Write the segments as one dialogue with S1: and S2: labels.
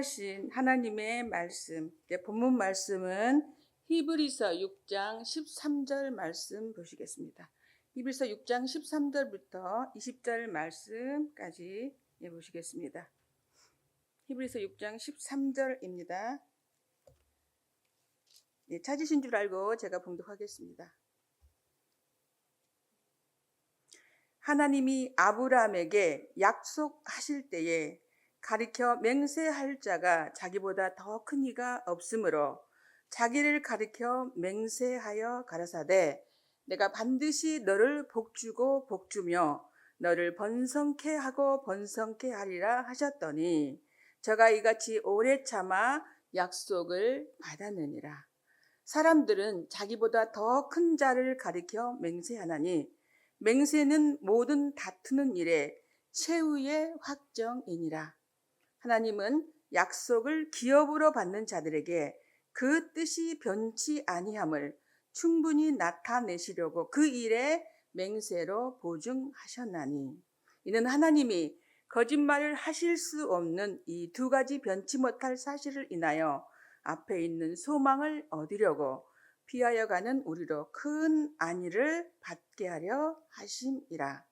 S1: 살아계신 하나님의 말씀, 본문 말씀은 히브리서 6장 13절 말씀 보시겠습니다. 히브리서 6장 13절부터 20절 말씀까지 보시겠습니다. 히브리서 6장 13절입니다. 찾으신 줄 알고 제가 봉독하겠습니다. 하나님이 아브라함에게 약속하실 때에 가리켜 맹세할 자가 자기보다 더 큰 이가 없으므로 자기를 가리켜 맹세하여 가라사대 내가 반드시 너를 복주고 복주며 너를 번성케 하고 번성케 하리라 하셨더니 저가 이같이 오래 참아 약속을 받았느니라. 사람들은 자기보다 더 큰 자를 가리켜 맹세하나니 맹세는 모든 다투는 일에 최후의 확정이니라. 하나님은 약속을 기업으로 받는 자들에게 그 뜻이 변치 아니함을 충분히 나타내시려고 그 일에 맹세로 보증하셨나니 이는 하나님이 거짓말을 하실 수 없는 이 두 가지 변치 못할 사실을 인하여 앞에 있는 소망을 얻으려고 피하여 가는 우리로 큰 안위를 받게 하려 하심이라.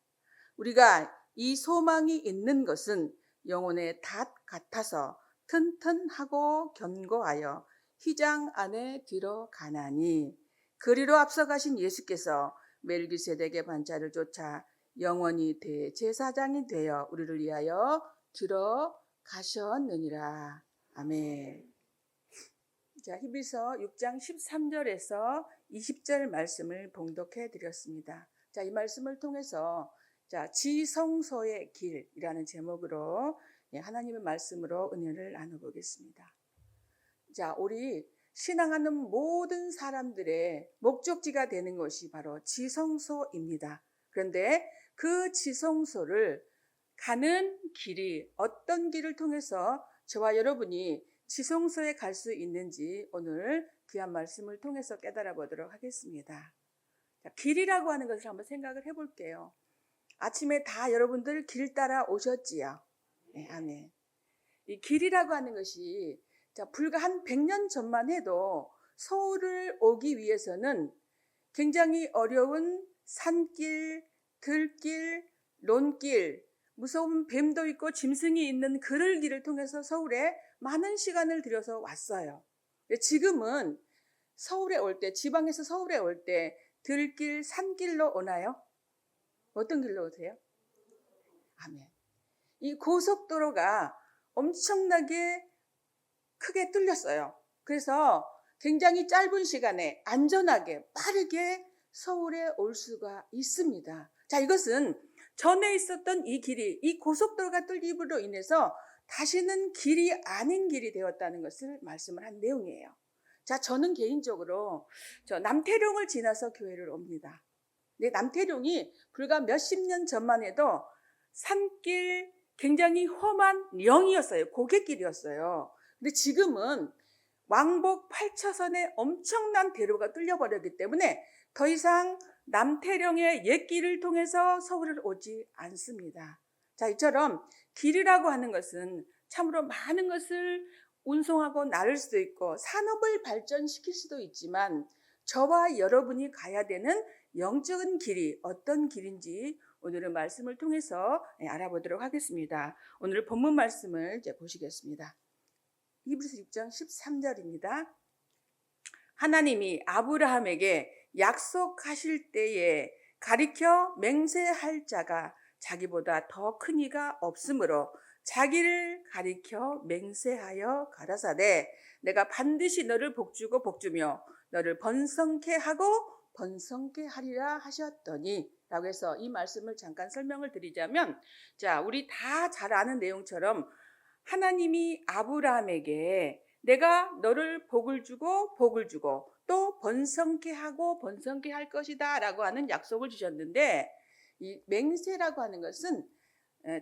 S1: 우리가 이 소망이 있는 것은 영혼의 닷 같아서 튼튼하고 견고하여 휘장 안에 들어가나니 그리로 앞서가신 예수께서 멜기세덱의 반차를 쫓아 영원히 대제사장이 되어 우리를 위하여 들어가셨느니라. 아멘. 자, 히브리서 6장 13절에서 20절 말씀을 봉독해 드렸습니다. 자, 이 말씀을 통해서 지성소의 길이라는 제목으로 하나님의 말씀으로 은혜를 나눠보겠습니다. 자, 우리 신앙하는 모든 사람들의 목적지가 되는 것이 바로 지성소입니다. 그런데 그 지성소를 가는 길이 어떤 길을 통해서 저와 여러분이 지성소에 갈 수 있는지 오늘 귀한 말씀을 통해서 깨달아 보도록 하겠습니다. 자, 길이라고 하는 것을 한번 생각을 해볼게요. 아침에 다 여러분들 길 따라 오셨지요? 네, 아멘. 이 길이라고 하는 것이 불과 한 100년 전만 해도 서울을 오기 위해서는 굉장히 어려운 산길, 들길, 논길, 무서운 뱀도 있고 짐승이 있는 그를 길을 통해서 서울에 많은 시간을 들여서 왔어요. 지금은 서울에 올 때, 지방에서 서울에 올 때 들길, 산길로 오나요? 어떤 길로 오세요? 아멘. 이 고속도로가 엄청나게 크게 뚫렸어요. 그래서 굉장히 짧은 시간에 안전하게 빠르게 서울에 올 수가 있습니다. 자, 이것은 전에 있었던 이 길이 이 고속도로가 뚫림으로 인해서 다시는 길이 아닌 길이 되었다는 것을 말씀을 한 내용이에요. 자, 저는 개인적으로 남태령을 지나서 교회를 옵니다. 근데 남태령이 불과 몇십 년 전만 해도 산길 굉장히 험한 영이었어요. 고갯길이었어요. 근데 지금은 왕복 8차선의 엄청난 대로가 뚫려버렸기 때문에 더 이상 남태령의 옛길을 통해서 서울을 오지 않습니다. 자, 이처럼 길이라고 하는 것은 참으로 많은 것을 운송하고 나를 수도 있고 산업을 발전시킬 수도 있지만 저와 여러분이 가야 되는 영적인 길이 어떤 길인지 오늘은 말씀을 통해서 알아보도록 하겠습니다. 오늘 본문 말씀을 이제 보시겠습니다. 히브리서 6장 13절입니다. 하나님이 아브라함에게 약속하실 때에 가리켜 맹세할 자가 자기보다 더 큰 이가 없으므로 자기를 가리켜 맹세하여 가라사대 내가 반드시 너를 복주고 복주며 너를 번성케 하고 번성케 하리라 하셨더니 라고 해서 이 말씀을 잠깐 설명을 드리자면 자, 우리 다 잘 아는 내용처럼 하나님이 아브라함에게 내가 너를 복을 주고 또 번성케 하고 번성케 할 것이다 라고 하는 약속을 주셨는데 이 맹세라고 하는 것은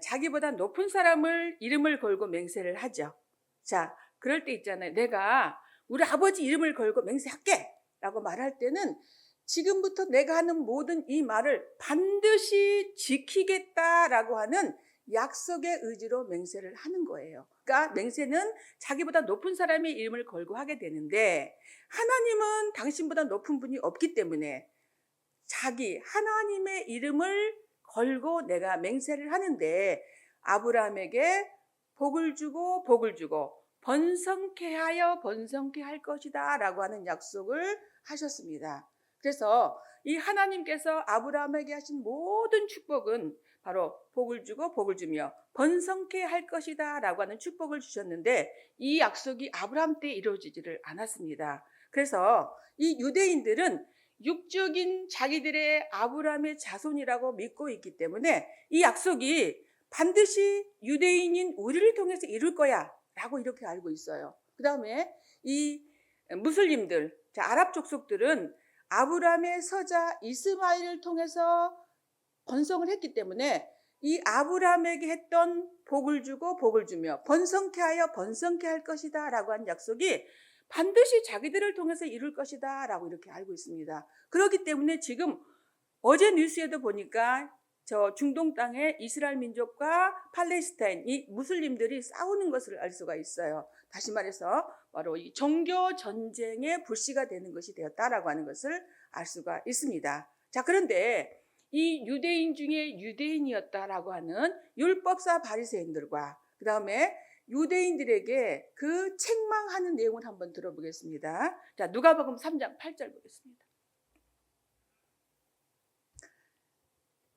S1: 자기보다 높은 사람을 이름을 걸고 맹세를 하죠. 자, 그럴 때 있잖아요. 내가 우리 아버지 이름을 걸고 맹세할게 라고 말할 때는 지금부터 내가 하는 모든 이 말을 반드시 지키겠다라고 하는 약속의 의지로 맹세를 하는 거예요. 그러니까 맹세는 자기보다 높은 사람의 이름을 걸고 하게 되는데, 하나님은 당신보다 높은 분이 없기 때문에 자기 하나님의 이름을 걸고 내가 맹세를 하는데, 아브라함에게 복을 주고 번성케 하여 번성케 할 것이다 라고 하는 약속을 하셨습니다. 그래서 이 하나님께서 아브라함에게 하신 모든 축복은 바로 복을 주고 복을 주며 번성케 할 것이다 라고 하는 축복을 주셨는데, 이 약속이 아브라함 때 이루어지지를 않았습니다. 그래서 이 유대인들은 육적인 자기들의 아브라함의 자손이라고 믿고 있기 때문에 이 약속이 반드시 유대인인 우리를 통해서 이룰 거야 라고 이렇게 알고 있어요. 그 다음에 이 무슬림들, 아랍 족속들은 아브라함의 서자 이스마엘을 통해서 번성을 했기 때문에 이 아브라함에게 했던 복을 주고 복을 주며 번성케 하여 번성케 할 것이다 라고 한 약속이 반드시 자기들을 통해서 이룰 것이다 라고 이렇게 알고 있습니다. 그렇기 때문에 지금 어제 뉴스에도 보니까 저 중동 땅의 이스라엘 민족과 팔레스타인 이 무슬림들이 싸우는 것을 알 수가 있어요. 다시 말해서 바로 이 종교 전쟁의 불씨가 되는 것이 되었다라고 하는 것을 알 수가 있습니다. 자, 그런데 이 유대인 중에 유대인이었다라고 하는 율법사 바리새인들과 그 다음에 유대인들에게 그 책망하는 내용을 한번 들어보겠습니다. 자, 누가복음 3장 8절 보겠습니다.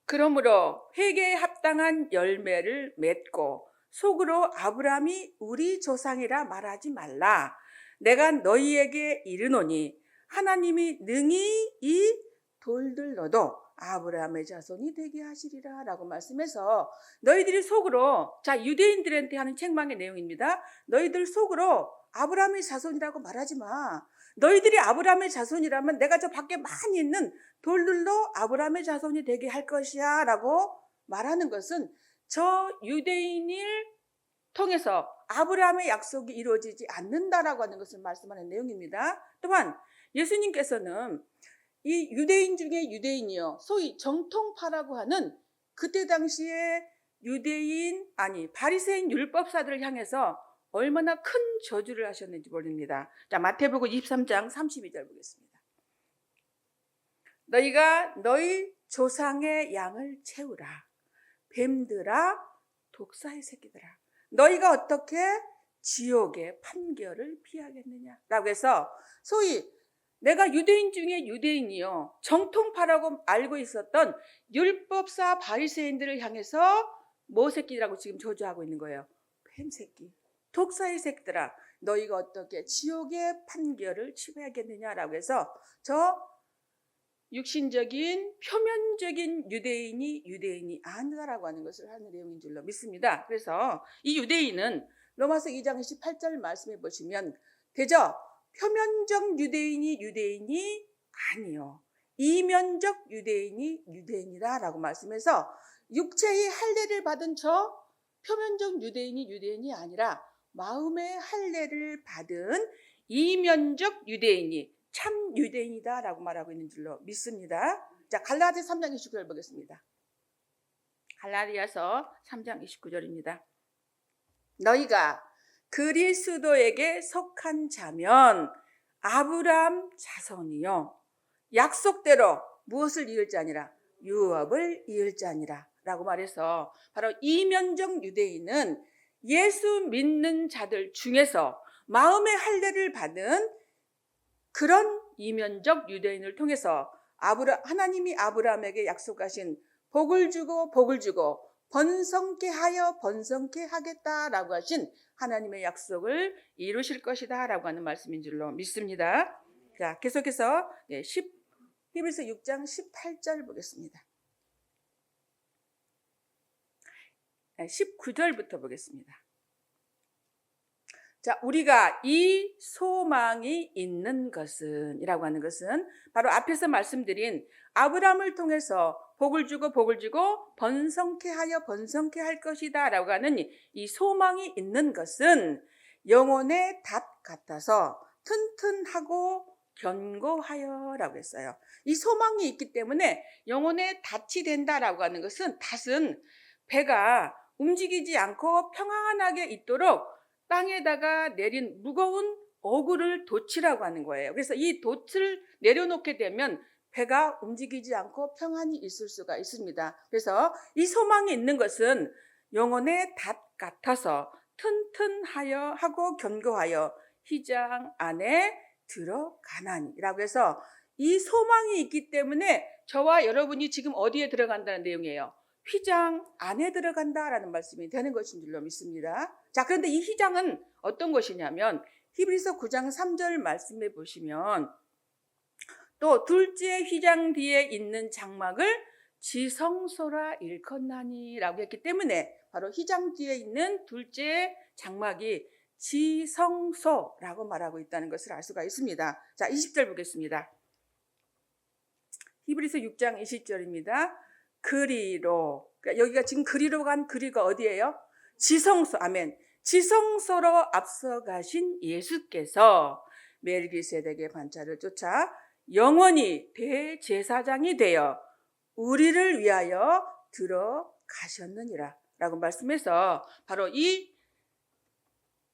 S1: 그러므로 회개에 합당한 열매를 맺고 속으로 아브라함이 우리 조상이라 말하지 말라. 내가 너희에게 이르노니 하나님이 능히 이 돌들로도 아브라함의 자손이 되게 하시리라 라고 말씀해서, 너희들이 속으로, 자, 유대인들한테 하는 책망의 내용입니다. 너희들 속으로 아브라함의 자손이라고 말하지 마. 너희들이 아브라함의 자손이라면 내가 저 밖에 많이 있는 돌들로 아브라함의 자손이 되게 할 것이야 라고 말하는 것은 저 유대인을 통해서 아브라함의 약속이 이루어지지 않는다라고 하는 것을 말씀하는 내용입니다. 또한 예수님께서는 이 유대인 중에 유대인이요, 소위 정통파라고 하는 그때 당시에 바리새인 율법사들을 향해서 얼마나 큰 저주를 하셨는지 모릅니다. 자, 마태복음 23장 32절 보겠습니다. 너희가 너희 조상의 양을 채우라. 뱀들아, 독사의 새끼들아, 너희가 어떻게 지옥의 판결을 피하겠느냐 라고 해서, 소위 내가 유대인 중에 유대인이요, 정통파라고 알고 있었던 율법사 바리새인들을 향해서 뭐 새끼라고 지금 저주하고 있는 거예요. 뱀 새끼, 독사의 새끼들아, 너희가 어떻게 지옥의 판결을 치러야겠느냐라고 해서 저 육신적인 표면적인 유대인이 아니다라고 하는 것을 하는 내용인 줄로 믿습니다. 그래서 이 유대인은 로마서 2장 18절 말씀해 보시면 되죠. 표면적 유대인이 아니요, 이면적 유대인이다라고 말씀해서 육체의 할례를 받은 저 표면적 유대인이 아니라 마음의 할례를 받은 이면적 유대인이 참 유대인이다라고 말하고 있는 줄로 믿습니다. 자, 갈라디아서 3장 29절 보겠습니다. 갈라디아서 3장 29절입니다. 너희가 그리스도에게 속한 자면 아브라함 자손이요, 약속대로 무엇을 이을 자니라? 유업을 이을 자니라 라고 말해서, 바로 이면적 유대인은 예수 믿는 자들 중에서 마음의 할례를 받은 그런 이면적 유대인을 통해서 하나님이 아브라함에게 약속하신 복을 주고 번성케 하여 번성케 하겠다라고 하신 하나님의 약속을 이루실 것이다 라고 하는 말씀인 줄로 믿습니다. 자, 계속해서 히브리서 6장 18절 보겠습니다. 19절부터 보겠습니다. 자, 우리가 이 소망이 있는 것은 이라고 하는 것은 바로 앞에서 말씀드린 아브라함을 통해서 복을 주고 번성케 하여 번성케 할 것이다 라고 하는 이 소망이 있는 것은 영혼의 닷 같아서 튼튼하고 견고하여 라고 했어요. 이 소망이 있기 때문에 영혼의 닷이 된다라고 하는 것은, 닷은 배가 움직이지 않고 평안하게 있도록 땅에다가 내린 무거운 어구를 돛이라고 하는 거예요. 그래서 이 돛을 내려놓게 되면 배가 움직이지 않고 평안히 있을 수가 있습니다. 그래서 이 소망이 있는 것은 영혼의 닷 같아서 튼튼하여 하고 견고하여 휘장 안에 들어가나니라고 해서 이 소망이 있기 때문에 저와 여러분이 지금 어디에 들어간다는 내용이에요. 휘장 안에 들어간다라는 말씀이 되는 것인 줄로 믿습니다. 자, 그런데 이 휘장은 어떤 것이냐면 히브리서 9장 3절 말씀에 보시면 또 둘째 휘장 뒤에 있는 장막을 지성소라 일컫나니라고 했기 때문에 바로 휘장 뒤에 있는 둘째 장막이 지성소라고 말하고 있다는 것을 알 수가 있습니다. 자, 20절 보겠습니다. 히브리서 6장 20절입니다. 그리로, 그러니까 여기가 지금 그리로 간 그리가 어디예요? 지성소, 아멘. 지성소로 앞서가신 예수께서 멜기세덱의 반차를 쫓아 영원히 대제사장이 되어 우리를 위하여 들어가셨느니라 라고 말씀해서 바로 이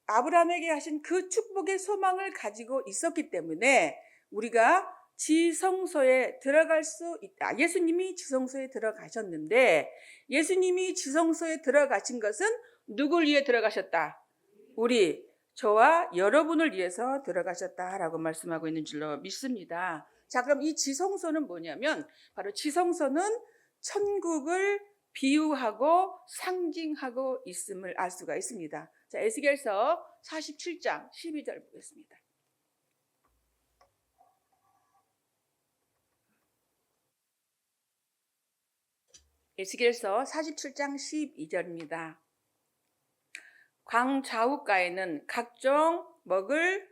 S1: 아브라함에게 하신 그 축복의 소망을 가지고 있었기 때문에 우리가 지성소에 들어갈 수 있다. 예수님이 지성소에 들어가셨는데 예수님이 지성소에 들어가신 것은 누굴 위해 들어가셨다? 우리, 저와 여러분을 위해서 들어가셨다라고 말씀하고 있는 줄로 믿습니다. 자, 그럼 이 지성소는 뭐냐면 바로 지성소는 천국을 비유하고 상징하고 있음을 알 수가 있습니다. 자, 에스겔서 47장 12절 보겠습니다. 에스겔서 47장 12절입니다. 광 좌우가에는 각종 먹을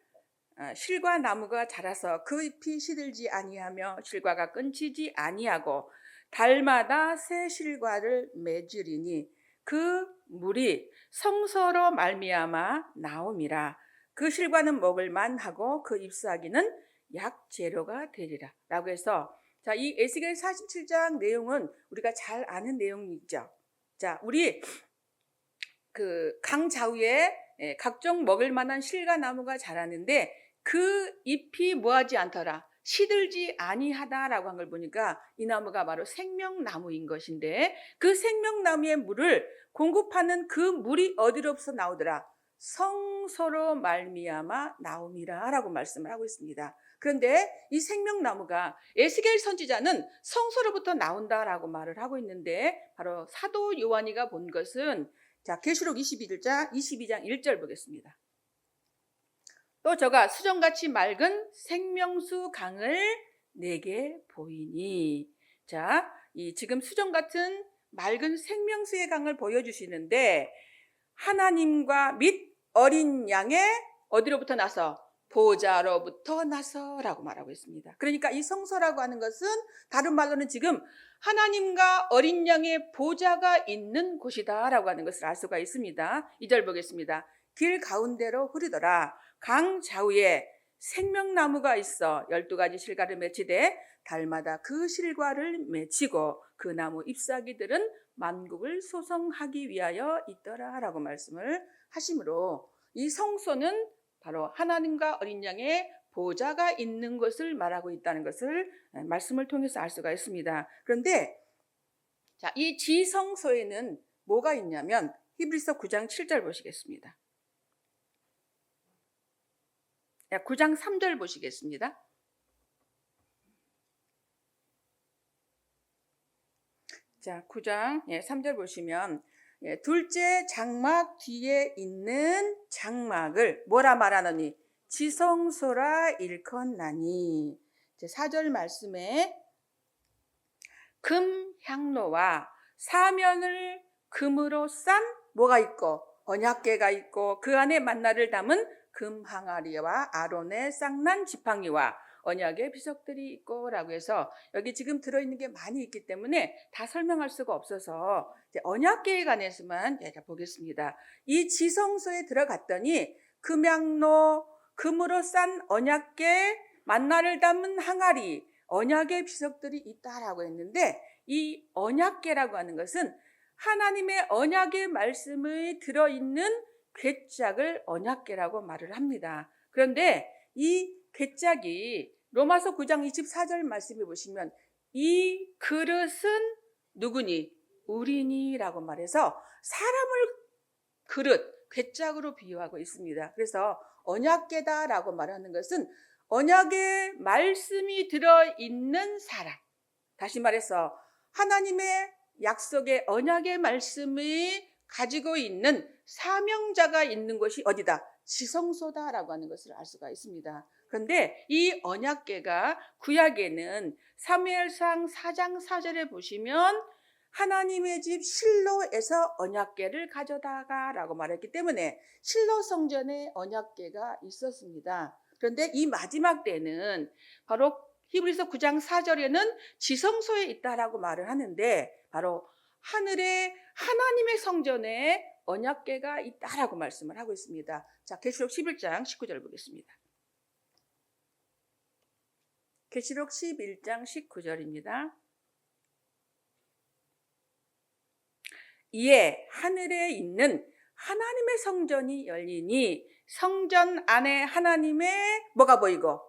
S1: 실과 나무가 자라서 그 잎이 시들지 아니하며 실과가 끊치지 아니하고 달마다 새 실과를 맺으리니 그 물이 성소로 말미암아 나옴이라. 그 실과는 먹을 만하고 그 잎사귀는 약재료가 되리라 라고 해서, 자, 이 에스겔 47장 내용은 우리가 잘 아는 내용이죠. 자, 우리 그 강 좌우에 각종 먹을 만한 실과 나무가 자라는데 그 잎이 뭐하지 않더라, 시들지 아니하다라고 한 걸 보니까 이 나무가 바로 생명나무인 것인데 그 생명나무의 물을 공급하는 그 물이 어디로부터 나오더라? 성소로 말미암아 나옴이라 라고 말씀을 하고 있습니다. 그런데 이 생명나무가 에스겔 선지자는 성소로부터 나온다라고 말을 하고 있는데 바로 사도 요한이가 본 것은, 자, 계시록 22장 1절 보겠습니다. 또 저가 수정같이 맑은 생명수 강을 내게 보이니. 자, 이 지금 수정 같은 맑은 생명수의 강을 보여주시는데 하나님과 및 어린 양의 어디로부터 나서? 보좌로부터 나서라고 말하고 있습니다. 그러니까 이 성소라고 하는 것은 다른 말로는 지금 하나님과 어린 양의 보좌가 있는 곳이다라고 하는 것을 알 수가 있습니다. 2절 보겠습니다. 길 가운데로 흐르더라. 강 좌우에 생명나무가 있어 12가지 실과를 맺히되 달마다 그 실과를 맺히고 그 나무 잎사귀들은 만국을 소성하기 위하여 있더라 라고 말씀을 하시므로 이 성소는 바로 하나님과 어린 양의 보좌가 있는 것을 말하고 있다는 것을 말씀을 통해서 알 수가 있습니다. 그런데 자, 이 지성소에는 뭐가 있냐면 히브리서 9장 7절 보시겠습니다. 9장 3절 보시겠습니다. 자, 9장 3절 보시면 둘째 장막 뒤에 있는 장막을 뭐라 말하노니? 지성소라 일컫나니. 4절 말씀에 금 향로와 사면을 금으로 싼 뭐가 있고? 언약궤가 있고 그 안에 만나를 담은 금 항아리와 아론의 쌍난 지팡이와 언약의 비석들이 있고 라고 해서 여기 지금 들어있는 게 많이 있기 때문에 다 설명할 수가 없어서 언약궤에 관해서만 보겠습니다. 이 지성소에 들어갔더니 금향로, 금으로 싼 언약궤, 만나를 담은 항아리, 언약의 비석들이 있다라고 했는데 이 언약궤라고 하는 것은 하나님의 언약의 말씀이 들어있는 괴짝을 언약궤라고 말을 합니다. 그런데 이 괴짝이 로마서 9장 24절 말씀해 보시면 이 그릇은 누구니? 우리니라고 말해서 사람을 그릇, 괴짝으로 비유하고 있습니다. 그래서 언약궤다라고 말하는 것은 언약의 말씀이 들어있는 사람. 다시 말해서 하나님의 약속의 언약의 말씀이 가지고 있는 사명자가 있는 곳이 어디다? 지성소다라고 하는 것을 알 수가 있습니다. 그런데 이 언약궤가 구약에는 사무엘상 4장 4절에 보시면 하나님의 집 실로에서 언약궤를 가져다가라고 말했기 때문에 실로 성전에 언약궤가 있었습니다. 그런데 이 마지막 때는 바로 히브리서 9장 4절에는 지성소에 있다라고 말을 하는데 바로 하늘에 하나님의 성전에 언약궤가 있다라고 말씀을 하고 있습니다. 자, 계시록 11장 19절 보겠습니다. 계시록 11장 19절입니다. 이에 하늘에 있는 하나님의 성전이 열리니 성전 안에 하나님의 뭐가 보이고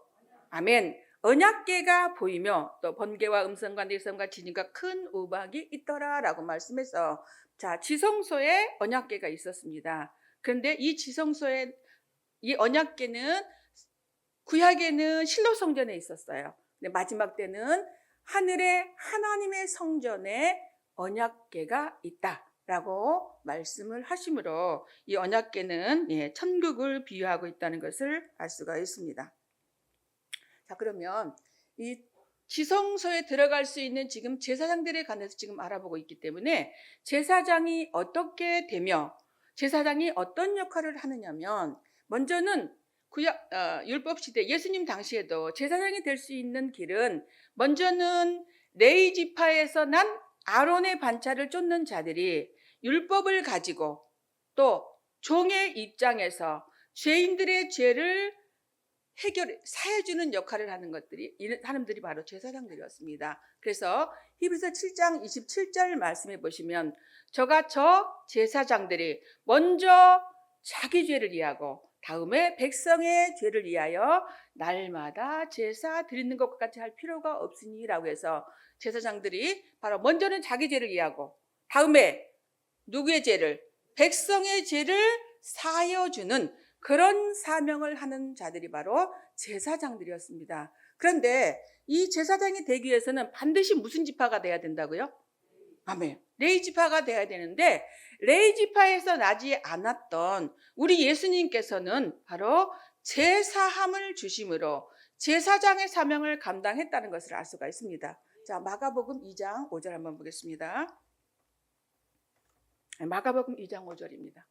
S1: 아멘 언약궤가 보이며 또 번개와 음성과 내성과 지진과 큰 우박이 있더라라고 말씀해서 자 지성소에 언약궤가 있었습니다. 그런데 이 지성소에 이 언약궤는 구약에는 실로 성전에 있었어요. 근데 마지막 때는 하늘에 하나님의 성전에 언약궤가 있다라고 말씀을 하시므로 이 언약궤는 천국을 비유하고 있다는 것을 알 수가 있습니다. 자, 그러면 이 지성소에 들어갈 수 있는 지금 제사장들에 관해서 지금 알아보고 있기 때문에 제사장이 어떻게 되며 제사장이 어떤 역할을 하느냐면 먼저는 구약 율법 시대 예수님 당시에도 제사장이 될 수 있는 길은 먼저는 레위 지파에서 난 아론의 반차를 쫓는 자들이 율법을 가지고 또 종의 입장에서 죄인들의 죄를 사해주는 역할을 하는 것들이 이 사람들이 바로 제사장들이었습니다. 그래서 히브리서 7장 27절 말씀해 보시면 저 제사장들이 먼저 자기 죄를 이해하고 다음에 백성의 죄를 위하여 날마다 제사 드리는 것과 같이 할 필요가 없으니라고 해서 제사장들이 바로 먼저는 자기 죄를 이해하고 다음에 누구의 죄를? 백성의 죄를 사여주는 그런 사명을 하는 자들이 바로 제사장들이었습니다. 그런데 이 제사장이 되기 위해서는 반드시 무슨 지파가 돼야 된다고요? 아멘. 레위 지파가 돼야 되는데 레위 지파에서 나지 않았던 우리 예수님께서는 바로 제사함을 주심으로 제사장의 사명을 감당했다는 것을 알 수가 있습니다. 자, 마가복음 2장 5절 한번 보겠습니다. 마가복음 2장 5절입니다.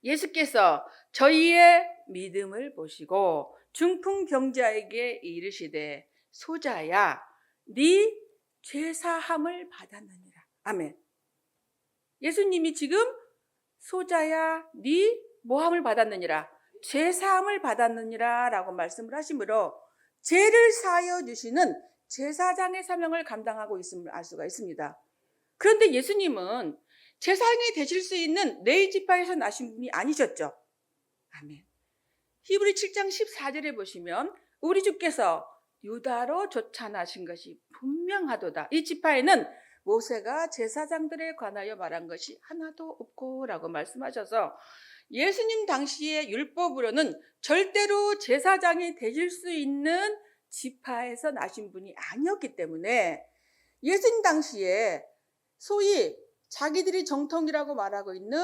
S1: 예수께서 저희의 믿음을 보시고 중풍병자에게 이르시되 소자야 네 죄사함을 받았느니라. 아멘. 예수님이 지금 소자야 네 뭐함을 받았느니라. 죄사함을 받았느니라 라고 말씀을 하시므로 죄를 사하여 주시는 제사장의 사명을 감당하고 있음을 알 수가 있습니다. 그런데 예수님은 제사장이 되실 수 있는 레위 지파에서 나신 분이 아니셨죠. 아멘. 히브리 7장 14절에 보시면 우리 주께서 유다로 쫓아나신 것이 분명하도다. 이 지파에는 모세가 제사장들에 관하여 말한 것이 하나도 없고 라고 말씀하셔서 예수님 당시의 율법으로는 절대로 제사장이 되실 수 있는 지파에서 나신 분이 아니었기 때문에 예수님 당시에 소위 자기들이 정통이라고 말하고 있는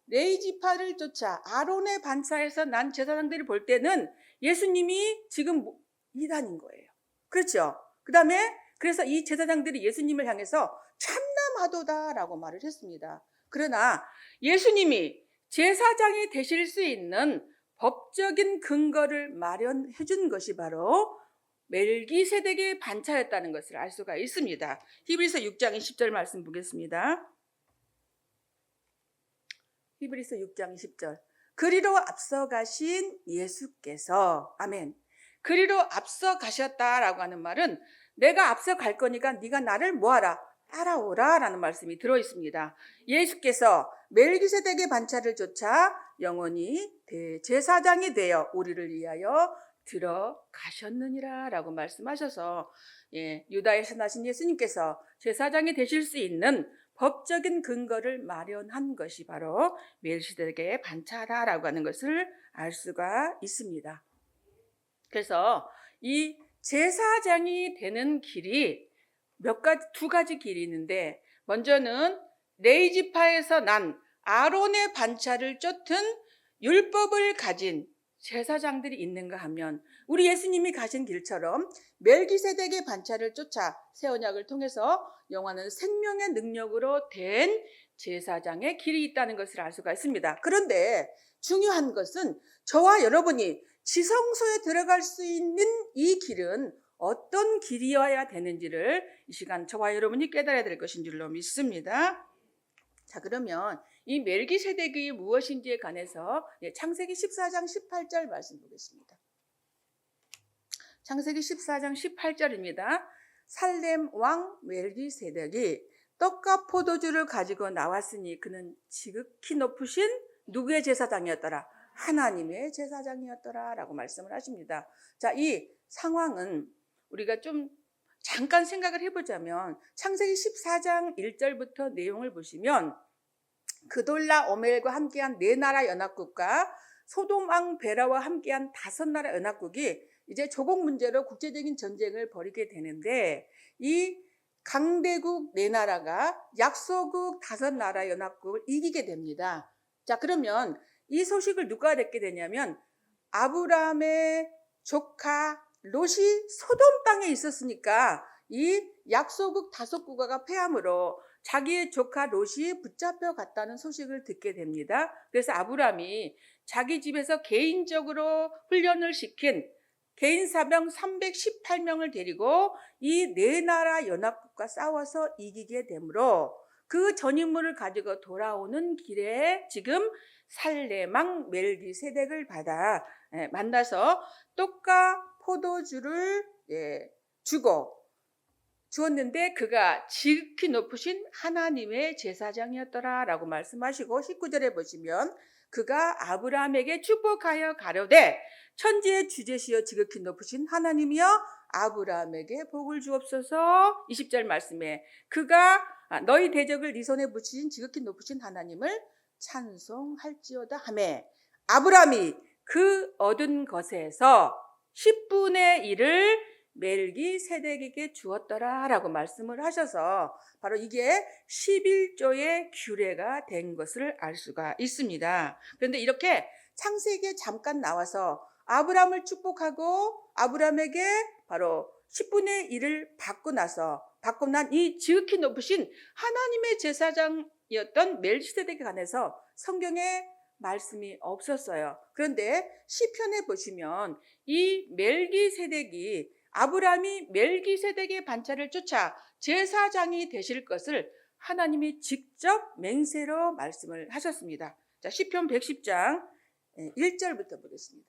S1: 레위 지파를 쫓아 아론의 반차에서 난 제사장들이 볼 때는 예수님이 지금 이단인 거예요. 그렇죠? 그 다음에 그래서 이 제사장들이 예수님을 향해서 참남하도다라고 말을 했습니다. 그러나 예수님이 제사장이 되실 수 있는 법적인 근거를 마련해 준 것이 바로 멜기세덱의 반차였다는 것을 알 수가 있습니다. 히브리서 6장 20절 말씀 보겠습니다. 히브리서 6장 20절. 그리로 앞서 가신 예수께서 아멘. 그리로 앞서 가셨다라고 하는 말은 내가 앞서 갈 거니까 네가 나를 뭐하라? 따라오라라는 말씀이 들어 있습니다. 예수께서 멜기세덱의 반차를 쫓아 영원히 대제사장이 되어 우리를 위하여 들어가셨느니라라고 말씀하셔서 유다에서 나신 예수님께서 제사장이 되실 수 있는 법적인 근거를 마련한 것이 바로 멜기세덱의 반차다라고 하는 것을 알 수가 있습니다. 그래서 이 제사장이 되는 길이 두 가지 길이 있는데, 먼저는 레위지파에서 난 아론의 반차를 쫓은 율법을 가진 제사장들이 있는가 하면, 우리 예수님이 가신 길처럼 멜기세덱의 반차를 쫓아 새 언약을 통해서 영원한 생명의 능력으로 된 제사장의 길이 있다는 것을 알 수가 있습니다. 그런데 중요한 것은 저와 여러분이 지성소에 들어갈 수 있는 이 길은 어떤 길이어야 되는지를 이 시간 저와 여러분이 깨달아야 될 것인 줄로 믿습니다. 자, 그러면 이 멜기세덱이 무엇인지에 관해서 창세기 14장 18절 말씀 보겠습니다. 창세기 14장 18절입니다. 살렘 왕 멜기세덱이 떡과 포도주를 가지고 나왔으니 그는 지극히 높으신 누구의 제사장이었더라? 하나님의 제사장이었더라 라고 말씀을 하십니다. 자, 이 상황은 우리가 좀 잠깐 생각을 해보자면 창세기 14장 1절부터 내용을 보시면 그돌라 오멜과 함께한 4나라 연합국과 소돔 왕 베라와 함께한 5나라 연합국이 이제 조공 문제로 국제적인 전쟁을 벌이게 되는데, 이 강대국 4나라가 약소국 5나라 연합국을 이기게 됩니다. 자, 그러면 이 소식을 누가 듣게 되냐면 아브라함의 조카 롯이 소돔 땅에 있었으니까 이 약소국 5국가가 패함으로 자기의 조카 롯이 붙잡혀 갔다는 소식을 듣게 됩니다. 그래서 아브라함이 자기 집에서 개인적으로 훈련을 시킨 개인 사병 318명을 데리고 이 4나라 연합국과 싸워서 이기게 되므로 그 전임물을 가지고 돌아오는 길에 지금 살렘 왕 멜기세덱을 만나서 떡과 포도주를 주었는데 그가 지극히 높으신 하나님의 제사장이었더라라고 말씀하시고, 19절에 보시면 그가 아브라함에게 축복하여 가로되 천지의 주제시여 지극히 높으신 하나님이여 아브라함에게 복을 주옵소서. 20절 말씀에 그가 너희 대적을 네 손에 붙이신 지극히 높으신 하나님을 찬송할지어다 하매 아브라함이 그 얻은 것에서 10분의 1을 멜기세덱에게 주었더라라고 말씀을 하셔서 바로 이게 11조의 규례가 된 것을 알 수가 있습니다. 그런데 이렇게 창세기에 잠깐 나와서 아브라함을 축복하고 아브라함에게 바로 10분의 1을 받고 난 이 지극히 높으신 하나님의 제사장이었던 멜기세덱에 관해서 성경에 말씀이 없었어요. 그런데 시편에 보시면 이 멜기세덱이 아브라함이 멜기세덱의 반차를 쫓아 제사장이 되실 것을 하나님이 직접 맹세로 말씀을 하셨습니다. 자, 시편 110장 1절부터 보겠습니다.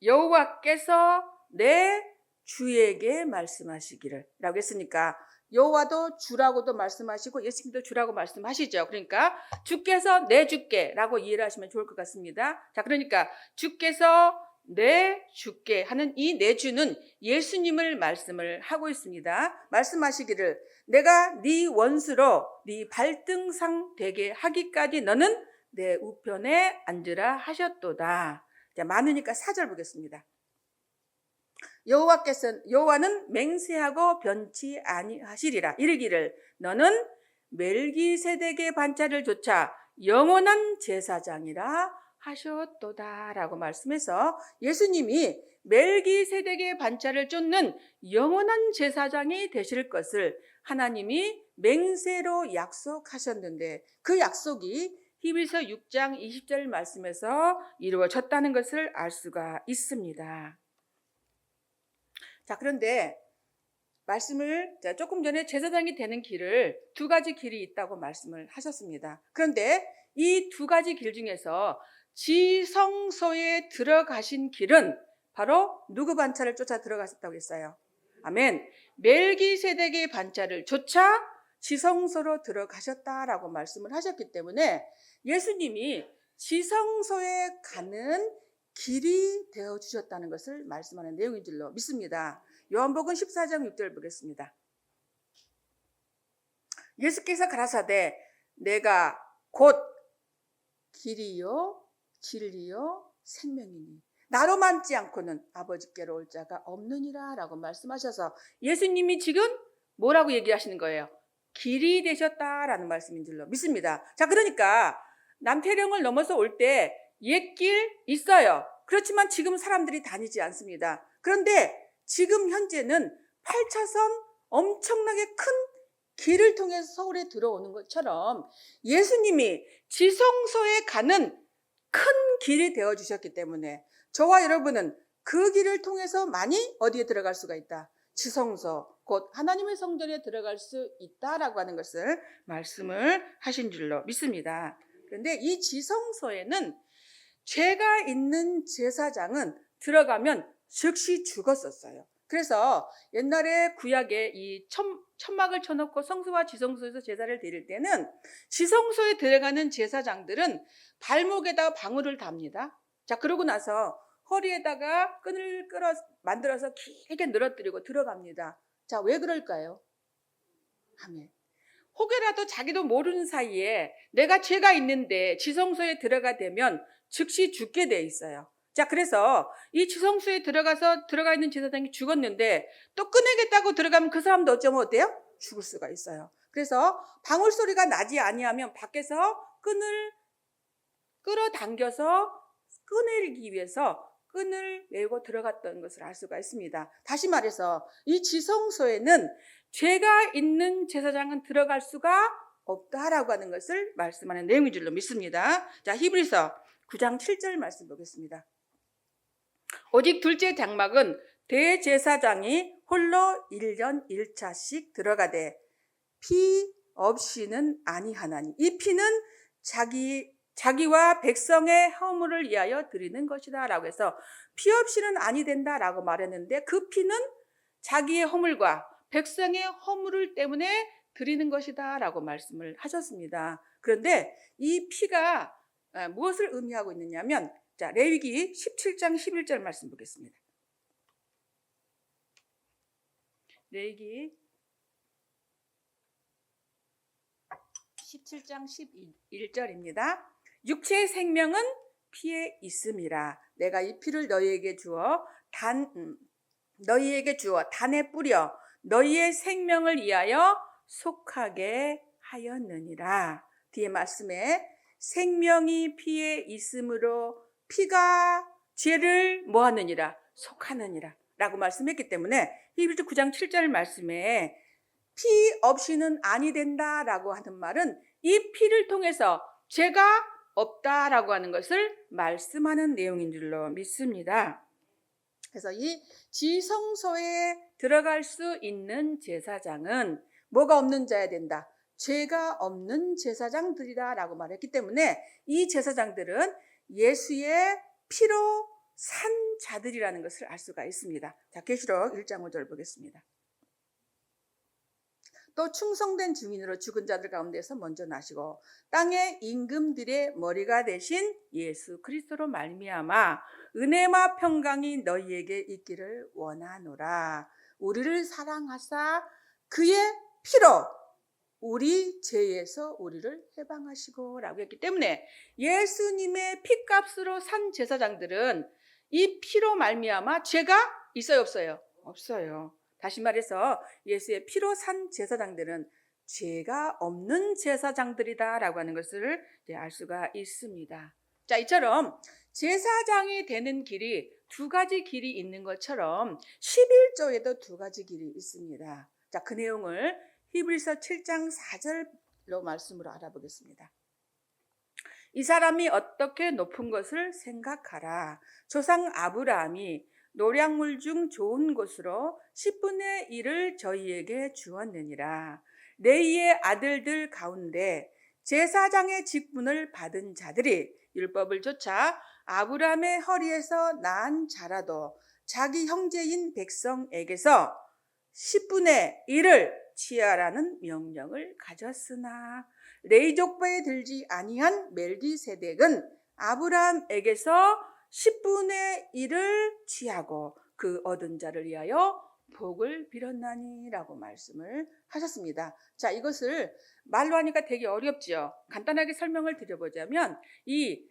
S1: 여호와께서 내 주에게 말씀하시기를 라고 했으니까 여호와도 주라고도 말씀하시고 예수님도 주라고 말씀하시죠. 그러니까 주께서 내 주께 라고 이해를 하시면 좋을 것 같습니다. 자, 그러니까 주께서 내 주께 하는 이 내 주는 예수님을 말씀을 하고 있습니다. 말씀하시기를 내가 네 원수로 네 발등상 되게 하기까지 너는 내 우편에 앉으라 하셨도다. 자, 많으니까 4절 보겠습니다. 여호와는 맹세하고 변치 아니하시리라. 이르기를 너는 멜기세덱의 반차를 쫓아 영원한 제사장이라 하셨도다 라고 말씀해서 예수님이 멜기세덱의 반차를 쫓는 영원한 제사장이 되실 것을 하나님이 맹세로 약속하셨는데 그 약속이 히브리서 6장 20절 말씀에서 이루어졌다는 것을 알 수가 있습니다. 자, 그런데 말씀을 조금 전에 제사장이 되는 길을 2가지 길이 있다고 말씀을 하셨습니다. 그런데 이 2가지 길 중에서 지성소에 들어가신 길은 바로 누구 반차를 쫓아 들어가셨다고 했어요? 아멘. 멜기세덱의 반차를 조차 지성소로 들어가셨다라고 말씀을 하셨기 때문에 예수님이 지성소에 가는 길이 되어 주셨다는 것을 말씀하는 내용인 줄로 믿습니다. 요한복음 14장 6절 보겠습니다. 예수께서 가라사대 내가 곧 길이요 진리요 생명이니 나로 만지 않고는 아버지께로 올 자가 없느니라 라고 말씀하셔서 예수님이 지금 뭐라고 얘기하시는 거예요? 길이 되셨다라는 말씀인 줄로 믿습니다. 자, 그러니까 남태령을 넘어서 올 때 옛길 있어요. 그렇지만 지금 사람들이 다니지 않습니다. 그런데 지금 현재는 8차선 엄청나게 큰 길을 통해서 서울에 들어오는 것처럼 예수님이 지성소에 가는 큰 길이 되어주셨기 때문에 저와 여러분은 그 길을 통해서 많이 어디에 들어갈 수가 있다? 지성소, 곧 하나님의 성전에 들어갈 수 있다라고 하는 것을 말씀을 하신 줄로 믿습니다. 그런데 이 지성소에는 죄가 있는 제사장은 들어가면 즉시 죽었었어요. 그래서 옛날에 구약에 이 천막을 쳐놓고 성소와 지성소에서 제사를 드릴 때는 지성소에 들어가는 제사장들은 발목에다가 방울을 답니다. 자, 그러고 나서 허리에다가 끈을 만들어서 길게 늘어뜨리고 들어갑니다. 자, 왜 그럴까요? 아멘. 혹여라도 자기도 모르는 사이에 내가 죄가 있는데 지성소에 들어가면 즉시 죽게 돼 있어요. 자, 그래서 이 지성소에 들어가 있는 제사장이 죽었는데 또 꺼내겠다고 들어가면 그 사람도 어쩌면 어때요? 죽을 수가 있어요. 그래서 방울 소리가 나지 아니하면 밖에서 끈을 끌어당겨서 꺼내기 위해서 끈을 메고 들어갔던 것을 알 수가 있습니다. 다시 말해서 이 지성소에는 죄가 있는 제사장은 들어갈 수가 없다라고 하는 것을 말씀하는 내용인 줄로 믿습니다. 자, 히브리서 9장 7절 말씀 보겠습니다. 오직 둘째 장막은 대제사장이 홀로 1년 1차씩 들어가되 피 없이는 아니하나니 이 피는 자기와 백성의 허물을 위하여 드리는 것이다 라고 해서 피 없이는 아니 된다라고 말했는데 그 피는 자기의 허물과 백성의 허물을 때문에 드리는 것이다 라고 말씀을 하셨습니다. 그런데 이 피가 무엇을 의미하고 있느냐면 자, 레위기 17장 11절 말씀 보겠습니다. 레위기 17장 11절입니다. 육체의 생명은 피에 있음이라. 내가 이 피를 너희에게 주어 단에 뿌려 너희의 생명을 위하여 속하게 하였느니라. 뒤에 말씀에 생명이 피에 있으므로 피가 죄를 뭐하느니라? 속하느니라 라고 말씀했기 때문에 히브리서 9장 7절 말씀에 피 없이는 아니 된다라고 하는 말은 이 피를 통해서 죄가 없다라고 하는 것을 말씀하는 내용인 줄로 믿습니다. 그래서 이 지성소에 들어갈 수 있는 제사장은 뭐가 없는 자야 된다? 죄가 없는 제사장들이다 라고 말했기 때문에 이 제사장들은 예수의 피로 산 자들이라는 것을 알 수가 있습니다. 자, 계시록 1장 5절 보겠습니다. 또 충성된 증인으로 죽은 자들 가운데서 먼저 나시고 땅의 임금들의 머리가 되신 예수 그리스도로 말미암아 은혜와 평강이 너희에게 있기를 원하노라. 우리를 사랑하사 그의 피로 우리 죄에서 우리를 해방하시고 라고 했기 때문에 예수님의 피값으로 산 제사장들은 이 피로 말미암아 죄가 있어요 없어요? 없어요. 다시 말해서 예수의 피로 산 제사장들은 죄가 없는 제사장들이다 라고 하는 것을 알 수가 있습니다. 자, 이처럼 제사장이 되는 길이 두 가지 길이 있는 것처럼 11조에도 두 가지 길이 있습니다. 자, 그 내용을 히브리서 7장 4절로 말씀으로 알아보겠습니다. 이 사람이 어떻게 높은 것을 생각하라. 조상 아브라함이 노량물 중 좋은 곳으로 10분의 1을 저희에게 주었느니라. 레위의 아들들 가운데 제사장의 직분을 받은 자들이 율법을 좇아 아브라함의 허리에서 난 자라도 자기 형제인 백성에게서 10분의 1을 취하라는 명령을 가졌으나 레위 족보에 들지 아니한 멜기세덱은 아브라함에게서 10분의 1을 취하고 그 얻은 자를 위하여 복을 빌었나니라고 말씀을 하셨습니다. 자, 이것을 말로 하니까 되게 어렵죠. 간단하게 설명을 드려보자면 이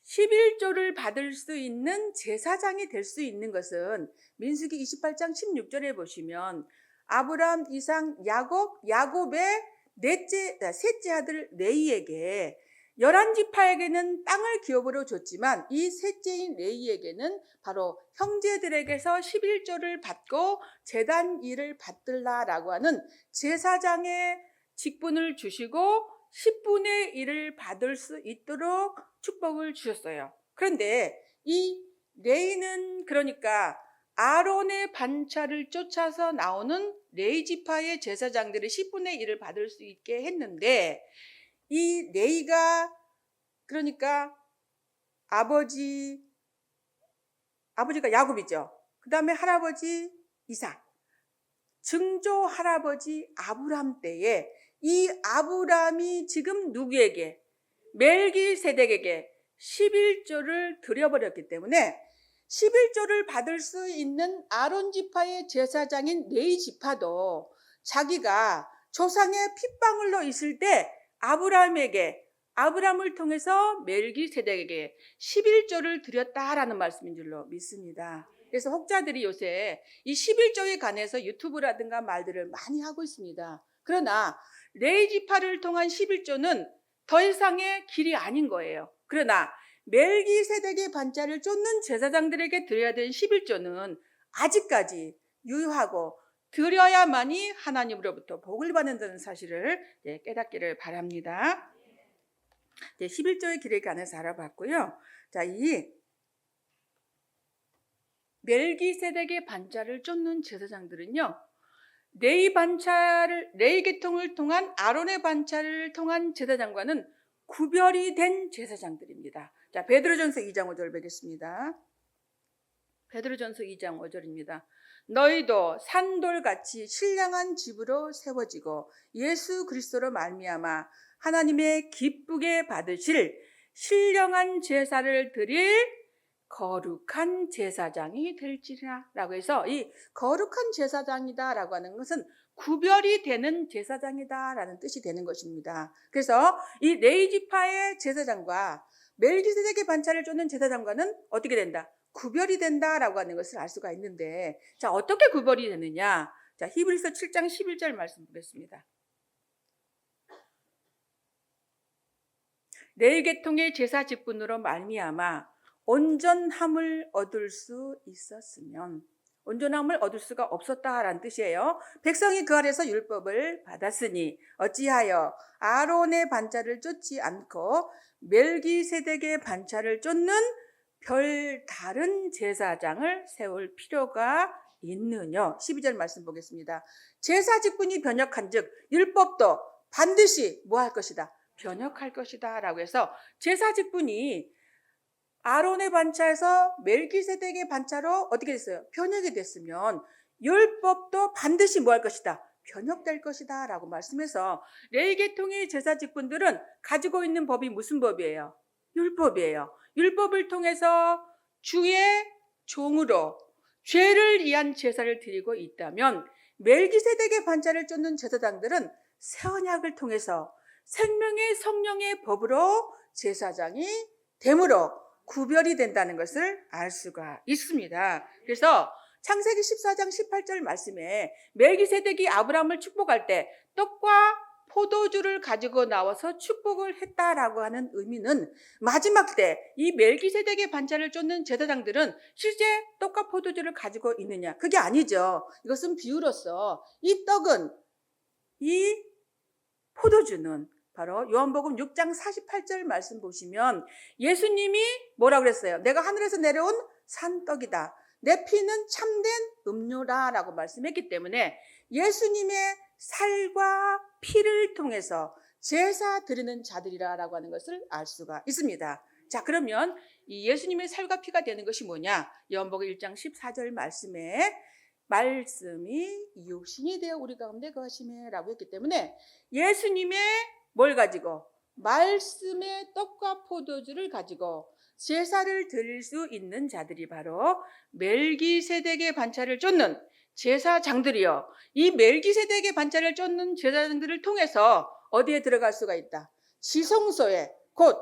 S1: 11조를 받을 수 있는 제사장이 될 수 있는 것은 민수기 28장 16절에 보시면 아브라함, 이삭, 야곱의 셋째 아들 레이에게 11지파에게는 땅을 기업으로 줬지만 이 셋째인 레이에게는 바로 형제들에게서 11조를 받고 제단 일을 받들라라고 하는 제사장의 직분을 주시고 10분의 1을 받을 수 있도록 축복을 주셨어요. 그런데 이 레이는 그러니까 아론의 반차를 쫓아서 나오는 레이 지파의 제사장들이 10분의 1을 받을 수 있게 했는데 이 레이가 그러니까 아버지가 야곱이죠. 그 다음에 할아버지 이삭, 증조 할아버지 아브람 때에 이 아브람이 지금 누구에게? 멜기세덱에게 11조를 드려버렸기 때문에 11조를 받을 수 있는 아론 지파의 제사장인 레이 지파도 자기가 조상의 핏방울로 있을 때 아브람을 통해서 멜기세덱에게 11조를 드렸다라는 말씀인 줄로 믿습니다. 그래서 혹자들이 요새 이 11조에 관해서 유튜브라든가 말들을 많이 하고 있습니다. 그러나 레위 지파를 통한 11조는 더 이상의 길이 아닌 거예요. 그러나 멜기세덱의 반차를 쫓는 제사장들에게 드려야 되는 11조는 아직까지 유효하고 드려야만이 하나님으로부터 복을 받는다는 사실을 깨닫기를 바랍니다. 11조의 길에 관해서 알아봤고요. 자, 이 멜기세덱의 반차를 쫓는 제사장들은요, 레위 계통을 통한 아론의 반차를 통한 제사장과는 구별이 된 제사장들입니다. 자, 베드로전서 2장 5절 보겠습니다. 베드로전서 2장 5절입니다. 너희도 산돌같이 신령한 집으로 세워지고 예수 그리스도로 말미암아 하나님의 기쁘게 받으실 신령한 제사를 드릴 거룩한 제사장이 될지라 라고 해서 이 거룩한 제사장이다 라고 하는 것은 구별이 되는 제사장이다 라는 뜻이 되는 것입니다. 그래서 이 레위 지파의 제사장과 멜기세덱의 반차를 쫓는 제사장과는 어떻게 된다? 구별이 된다라고 하는 것을 알 수가 있는데, 자, 어떻게 구별이 되느냐? 자, 히브리서 7장 11절 말씀 보겠습니다. 레위 계통의 제사 직분으로 말미암아 온전함을 얻을 수 있었으면, 온전함을 얻을 수가 없었다라는 뜻이에요. 백성이 그 아래서 율법을 받았으니 어찌하여 아론의 반차를 쫓지 않고 멜기세덱의 반차를 쫓는 별 다른 제사장을 세울 필요가 있느냐. 12절 말씀 보겠습니다. 제사 직분이 변혁한 즉 율법도 반드시 뭐 할 것이다? 변혁할 것이다 라고 해서 제사 직분이 아론의 반차에서 멜기세덱의 반차로 어떻게 됐어요? 변혁이 됐으면 율법도 반드시 뭐 할 것이다? 변혁될 것이다 라고 말씀해서 레위 계통의 제사 직분들은 가지고 있는 법이 무슨 법이에요? 율법이에요. 율법을 통해서 주의 종으로 죄를 위한 제사를 드리고 있다면 멜기세덱의 반차를 쫓는 제사장들은 새 언약을 통해서 생명의 성령의 법으로 제사장이 됨으로 구별이 된다는 것을 알 수가 있습니다. 그래서 창세기 14장 18절 말씀에 멜기세덱이 아브라함을 축복할 때 떡과 포도주를 가지고 나와서 축복을 했다라고 하는 의미는 마지막 때 이 멜기세덱의 반차를 쫓는 제사장들은 실제 떡과 포도주를 가지고 있느냐? 그게 아니죠. 이것은 비유로서 이 떡은, 이 포도주는 바로 요한복음 6장 48절 말씀 보시면 예수님이 뭐라고 그랬어요? 내가 하늘에서 내려온 산떡이다. 내 피는 참된 음료라 라고 말씀했기 때문에 예수님의 살과 피를 통해서 제사 드리는 자들이라 라고 하는 것을 알 수가 있습니다. 자, 그러면 이 예수님의 살과 피가 되는 것이 뭐냐? 요한복음 1장 14절 말씀에 말씀이 육신이 되어 우리 가운데 거하시매라고 했기 때문에 예수님의 뭘 가지고 말씀의 떡과 포도주를 가지고 제사를 드릴 수 있는 자들이 바로 멜기세덱의 반차를 쫓는 제사장들이요. 이 멜기세덱의 반차를 쫓는 제사장들을 통해서 어디에 들어갈 수가 있다? 지성소에, 곧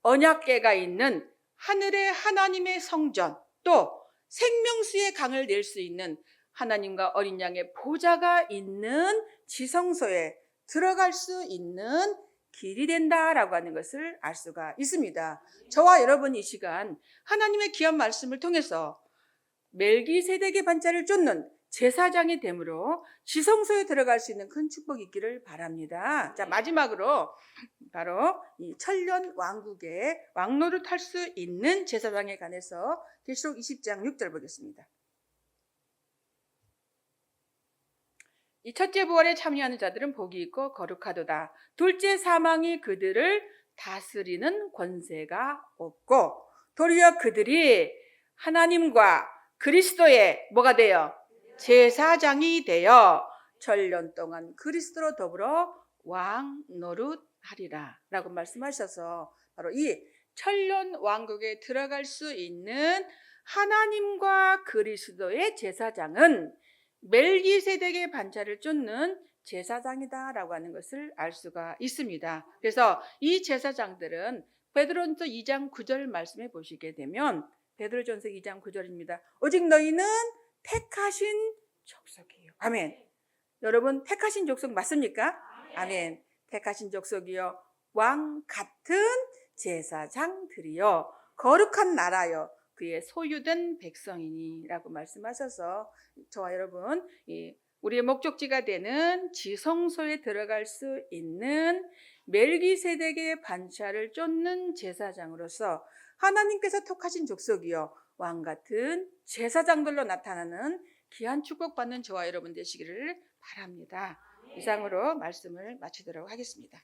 S1: 언약궤가 있는 하늘의 하나님의 성전, 또 생명수의 강을 낼 수 있는 하나님과 어린 양의 보좌가 있는 지성소에 들어갈 수 있는 길이 된다라고 하는 것을 알 수가 있습니다. 저와 여러분 이 시간 하나님의 귀한 말씀을 통해서 멜기세덱의 반차를 쫓는 제사장이 됨으로 지성소에 들어갈 수 있는 큰 축복이 있기를 바랍니다. 자, 마지막으로 바로 이 천년 왕국의 왕노를 탈 수 있는 제사장에 관해서 계시록 20장 6절 보겠습니다. 이 첫째 부활에 참여하는 자들은 복이 있고 거룩하도다. 둘째 사망이 그들을 다스리는 권세가 없고 도리어 그들이 하나님과 그리스도의 뭐가 되어 제사장이 되어 천년 동안 그리스도로 더불어 왕 노릇하리라 라고 말씀하셔서 바로 이 천년 왕국에 들어갈 수 있는 하나님과 그리스도의 제사장은 멜기세덱의 반차를 쫓는 제사장이다라고 하는 것을 알 수가 있습니다. 그래서 이 제사장들은 베드로전서 2장 9절 말씀해 보시게 되면 베드로전서 2장 9절입니다. 오직 너희는 택하신 족속이요. 아멘. 여러분 택하신 족속 맞습니까? 아멘. 택하신 족속이요. 왕 같은 제사장들이요. 거룩한 나라요. 그의 소유된 백성이니라고 말씀하셔서 저와 여러분 우리의 목적지가 되는 지성소에 들어갈 수 있는 멜기세덱의 반차를 쫓는 제사장으로서 하나님께서 택하신 족속이요 왕 같은 제사장들로 나타나는 귀한 축복받는 저와 여러분 되시기를 바랍니다. 이상으로 말씀을 마치도록 하겠습니다.